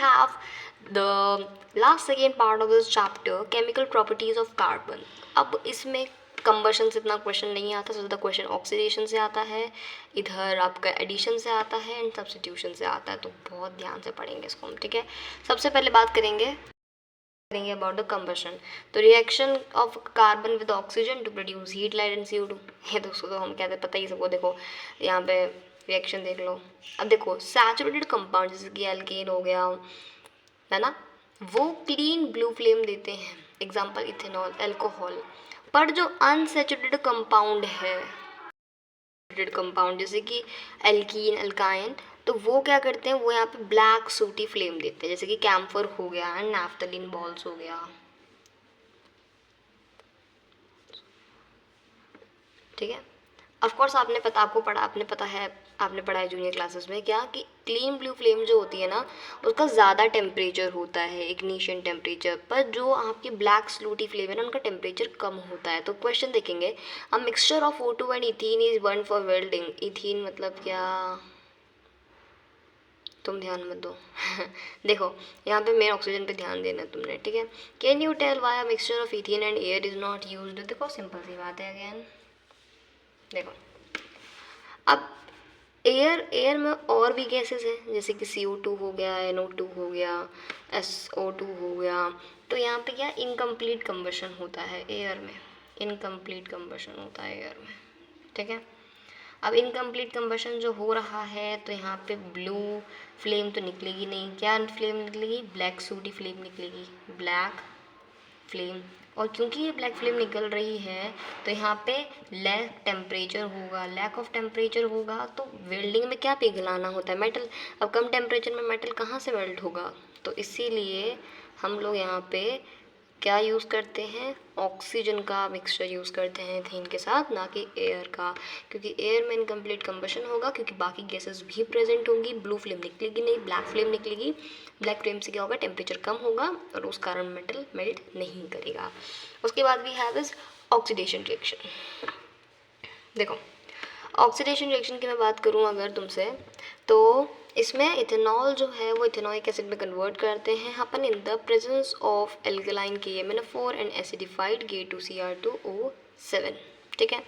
have the last second part of this chapter, chemical properties of carbon. अब इसमें combustion से इतना question नहीं आता, ज़्यादा क्वेश्चन ऑक्सीडेशन से आता है, इधर आपका एडिशन से आता है एंड सब्स्टिट्यूशन से आता है, तो बहुत ध्यान से पढ़ेंगे इसको हम, ठीक है। सबसे पहले बात करेंगे अबाउट द कंबशन। तो reaction of carbon with oxygen to produce heat, light and CO2। ये दोस्तों तो हम कहते हैं, पता ही सबको। देखो यहाँ पे रिएक्शन देख लो। अब देखो सैचुरेटेड कंपाउंड जैसे कि एल्केन हो गया, है ना, वो क्लीन ब्लू फ्लेम देते हैं, एग्जाम्पल इथेनॉल, अल्कोहल। पर जो अनसैचुरेटेड कंपाउंड है, कंपाउंड जैसे कि एल्कीन, अल्काइन, तो वो क्या करते हैं, वो यहाँ पे ब्लैक सूटी फ्लेम देते हैं, जैसे कि कैम्फर हो गया एंड नैफ्थलीन बॉल्स हो गया, ठीक है। ऑफ कोर्स आपने पढ़ा है जूनियर क्लासेस में क्या, कि क्लीन ब्लू फ्लेम जो होती है ना, उसका ज़्यादा टेम्परेचर होता है, इग्निशन टेम्परेचर, पर जो आपकी ब्लैक स्लूटी फ्लेम है ना, उनका टेम्परेचर कम होता है। तो क्वेश्चन देखेंगे, अ mixture of O2 and ethene is burn for welding. Ethene मतलब क्या, तुम ध्यान मत दो देखो यहाँ पे मेन ऑक्सीजन पे ध्यान देना तुमने, ठीक है। Can you tell why a mixture of ethene and air is not used. देखो सिंपल सी बात है अगेन, देखो अब एयर में और भी गैसेस हैं, जैसे कि CO2 हो गया, NO2 हो गया, SO2 हो गया। तो यहाँ पे क्या इनकम्प्लीट कंबशन होता है एयर में, इनकम्प्लीट कंबशन होता है एयर में, ठीक है। अब इनकम्प्लीट कंबशन जो हो रहा है, तो यहाँ पे ब्लू फ्लेम तो निकलेगी नहीं, क्या फ्लेम निकलेगी, ब्लैक सूटी फ्लेम निकलेगी, ब्लैक फ्लेम। और क्योंकि ये ब्लैक फ्लेम निकल रही है, तो यहाँ पे लैक टेम्परेचर होगा, लैक ऑफ टेम्परेचर होगा, तो वेल्डिंग में क्या पिघलाना होता है, मेटल। अब कम टेम्परेचर में मेटल कहाँ से वेल्ड होगा, तो इसीलिए हम लोग यहाँ पे क्या यूज़ करते हैं, ऑक्सीजन का मिक्सचर यूज़ करते हैं इथीन के साथ, ना कि एयर का, क्योंकि एयर में इनकम्प्लीट कंबशन होगा, क्योंकि बाकी गैसेस भी प्रेजेंट होंगी, ब्लू फ्लेम निकलेगी नहीं, ब्लैक फ्लेम निकलेगी। ब्लैक फ्लेम से क्या होगा, टेम्परेचर कम होगा और उस कारण मेटल मेल्ट नहीं करेगा। उसके बाद we have is oxidation reaction. देखो ऑक्सीडेशन रिएक्शन की मैं बात करूँ अगर तुमसे, तो इसमें इथेनॉल जो है वो इथेनॉइक एसिड में कन्वर्ट करते हैं अपन in the presence of alkaline KMnO4 and acidified K2Cr2O7, ठीक है।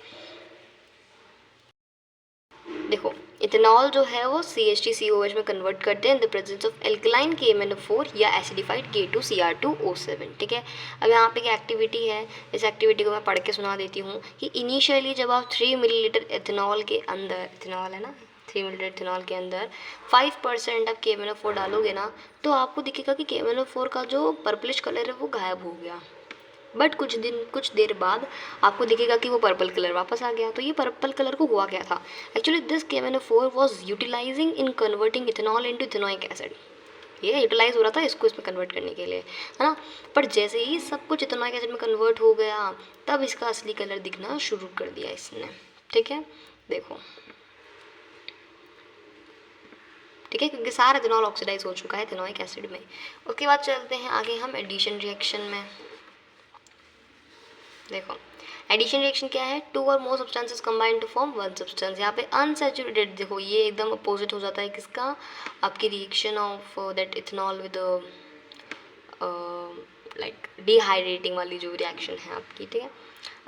देखो इथेनॉल जो है वो CH3COH में कन्वर्ट करते हैं इन the presence of alkaline KMnO4 या एसिडिफाइड K2Cr2O7, ठीक है। अब यहाँ पे क्या एक्टिविटी है, इस एक्टिविटी को मैं पढ़ के सुना देती हूँ कि इनिशियली जब आप 3 मिलीलीटर इथेनॉल के अंदर, इथेनॉल है ना, 3 मिलीलीटर इथेनॉल के अंदर 5% आप KMnO4 डालोगे ना, तो आपको दिखेगा कि KMnO4 का जो पर्पलिश कलर है वो गायब हो गया। बट कुछ देर बाद आपको दिखेगा कि वो पर्पल कलर वापस आ गया। तो ये पर्पल कलर को हुआ क्या था, actually this KMnO4 was utilising in converting ethanol into ethanoic acid. ये यूटिलाइज हो रहा था इसको इसमें कन्वर्ट करने के लिए, है ना। पर जैसे ही सब कुछ इथेनोइक एसिड में कन्वर्ट हो गया, तब इसका असली कलर दिखना शुरू कर दिया इसने, ठीक है। देखो ठीक है, क्योंकि सारा इथेनॉल ऑक्सीडाइज हो चुका है इथेनोइक एसिड में। उसके बाद चलते हैं आगे हम एडिशन रिएक्शन में। देखो एडिशन रिएक्शन क्या है, 2 और more substances combine to form 1 substance. यहाँ पे अनसैचुरेटेड, देखो ये एकदम अपोजिट हो जाता है किसका, आपकी reaction of that ethanol with like dehydrating वाली जो रिएक्शन है आपकी, ठीक है।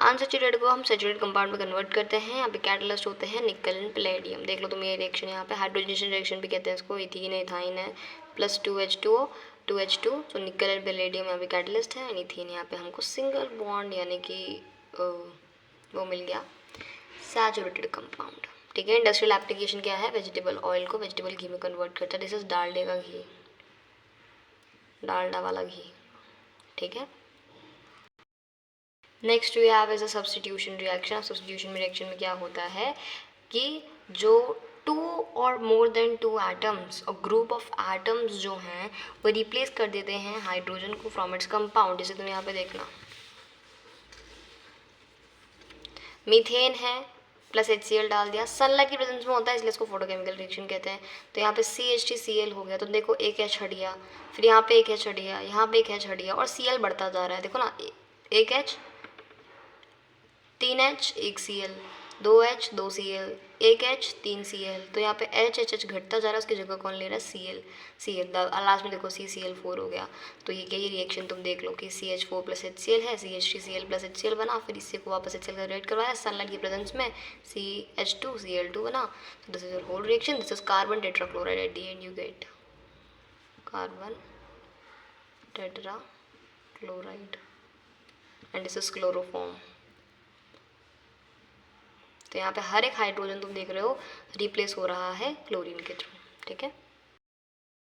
अनसैचुरेटेड को हम सैचुरेटेड कंपाउंड में कन्वर्ट करते हैं, यहाँ पे कैटलिस्ट होते हैं निकल एंड पैलेडियम। देख लो तुम ये रिएक्शन, यहाँ पे हाइड्रोजनेशन रिएक्शन भी कहते हैं इसको, इथीन है, इथाइन है, प्लस 2H2O 2H2, तो निकल एंड पैलेडियम यहाँ पे कैटलिस्ट है, एंड इथीन यहाँ पे हमको सिंगल बॉन्ड यानी कि वो मिल गया सैचुरेटेड कंपाउंड, ठीक है। इंडस्ट्रियल एप्लीकेशन क्या है, वेजिटेबल ऑयल को वेजिटेबल घी में कन्वर्ट करता है, दिस इज डालडे का घी, डालडा वाला घी, ठीक है। Next we have is a substitution reaction. Substitution reaction में क्या होता है कि जो 2 और मोर देन 2 एटम्स और ग्रुप ऑफ एटम्स जो हैं वो रिप्लेस कर देते हैं हाइड्रोजन को फ्रॉम इट्स कंपाउंड। जैसे तुम यहाँ पे देखना मीथेन है प्लस HCl डाल दिया, सनलाइट की प्रेजेंस में होता है इसलिए इसको फोटोकेमिकल रिएक्शन कहते हैं। तो यहाँ पे CH3Cl हो गया, तो देखो एक H हट गया, फिर यहाँ पे एक H हट गया, यहाँ पे एक H हट गया और Cl बढ़ता जा रहा है। देखो ना, एक H 3H 1 Cl, 2H 2Cl, एक H 3Cl, तो यहाँ पे HH घटता जा रहा है, उसकी जगह कौन ले रहा है, Cl, लास्ट में देखो CCl4 हो गया। तो ये क्या, ये रिएक्शन तुम देख लो कि CH4 प्लस HCl है, CH3Cl प्लस HCl बना, फिर इससे को वापस HCl का रिएक्ट करवाया सनलाइट की प्रेजेंस में, CH2Cl2 बना। तो this is your whole reaction, this is carbon tetrachloride, at the end you get carbon tetrachloride and this is chloroform. तो यहाँ पे हर एक हाइड्रोजन तुम देख रहे हो रिप्लेस हो रहा है क्लोरीन के थ्रू, ठीक है।